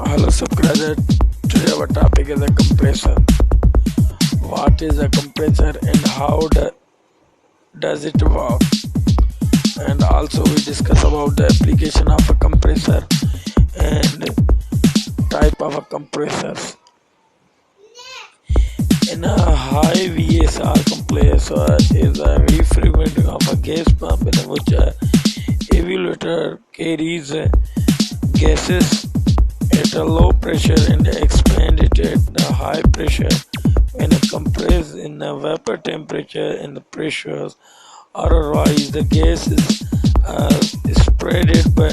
Hello subscriber, today our topic is a compressor. What is a compressor and how does it work? And also we discuss about the application of a compressor and type of a compressors. In a high VSR compressor is a refrigerator of a gas pump in which a evaluator carries gases at a low pressure and expand it at a high pressure. When a compress in a vapor temperature and the pressures are rise, the gas is spreaded by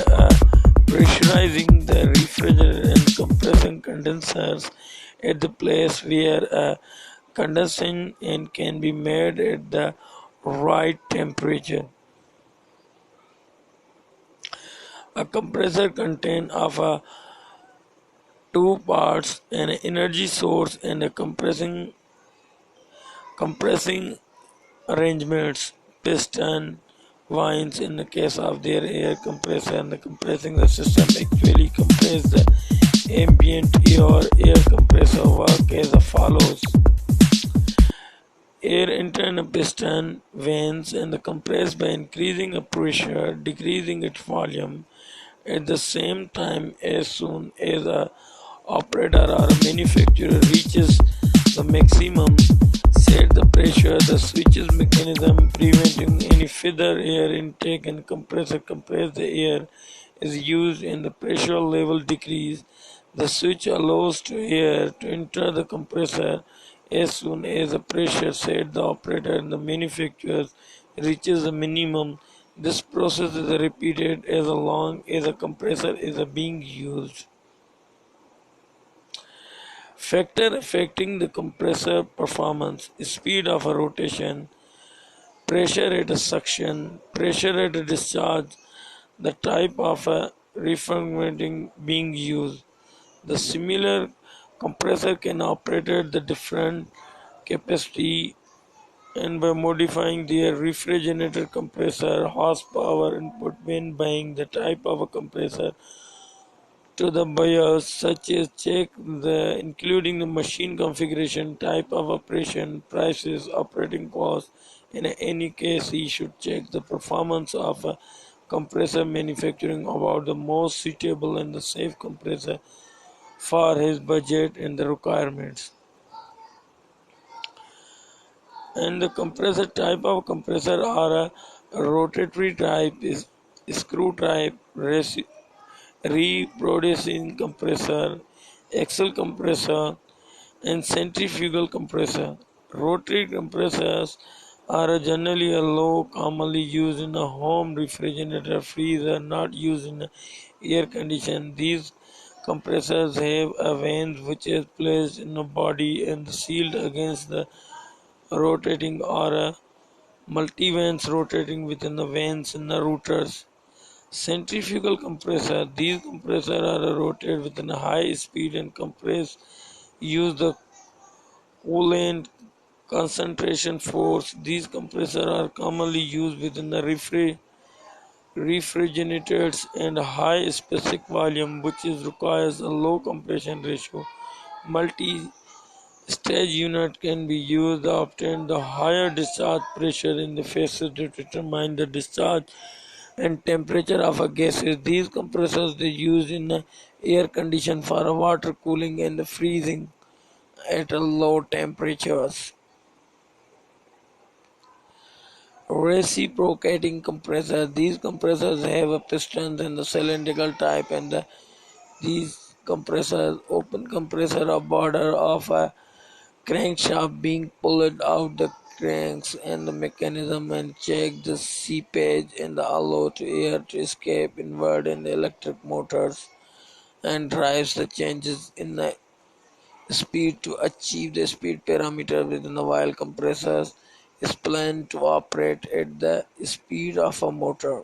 pressurizing the refrigerator and compressing condensers at the place where condensation and can be made at the right temperature. A compressor contains of a two parts, an energy source and a compressing arrangements. Piston winds in the case of their air compressor and the compressing the system actually compress the ambient air compressor work as follows. Air enter a piston vanes and the compress by increasing the pressure, decreasing its volume. At the same time, as soon as a operator or a manufacturer reaches the maximum set the pressure, the switches mechanism preventing any further air intake and compressor compress the air is used and the pressure level decrease. The switch allows to air to enter the compressor as soon as the pressure set the operator and the manufacturer reaches the minimum. This process is repeated as long as a compressor is being used. Factor affecting the compressor performance: speed of a rotation, pressure at a suction, pressure at a discharge, the type of a reformatting being used. The similar compressor can operate at the different capacity and by modifying their refrigerator compressor horsepower input when buying the type of a compressor to the buyers, such as check the including the machine configuration, type of operation, prices, operating costs. In any case, he should check the performance of a compressor manufacturing about the most suitable and the safe compressor for his budget and the requirements. And the compressor type of compressor are a rotatory type, is screw type, reproducing compressor, axial compressor, and centrifugal compressor. Rotary compressors are generally a low, commonly used in a home refrigerator, freezer, not used in air condition. These compressors have a vane which is placed in the body and sealed against the rotating or a multi-vanes rotating within the vanes in the rotors. Centrifugal compressor. These compressors are rotated with a high speed and compress use the coolant concentration force. These compressors are commonly used within the refrigerators and high specific volume which is requires a low compression ratio. Multi-stage unit can be used to obtain the higher discharge pressure in the faces to determine the discharge and temperature of a gases. These compressors they use in air condition for water cooling and freezing at a low temperatures. Reciprocating compressor. These compressors have a pistons and the cylindrical type and these compressors open compressor a border of a crankshaft being pulled out the cranks and the mechanism and check the seepage and the allow to air to escape inward in the electric motors and drives the changes in the speed to achieve the speed parameter within the while compressors is planned to operate at the speed of a motor.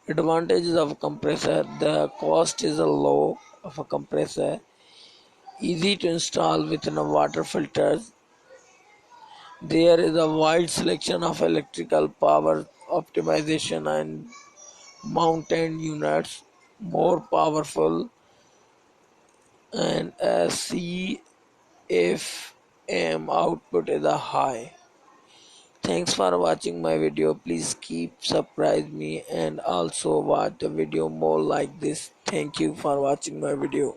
Advantages of a compressor: the cost is low of a compressor, easy to install within a water filters. There is a wide selection of electrical power optimization and mountain units more powerful, and as CFM output is a high. Thanks for watching my video. Please keep surprise me and also watch the video more like this. Thank you for watching my video.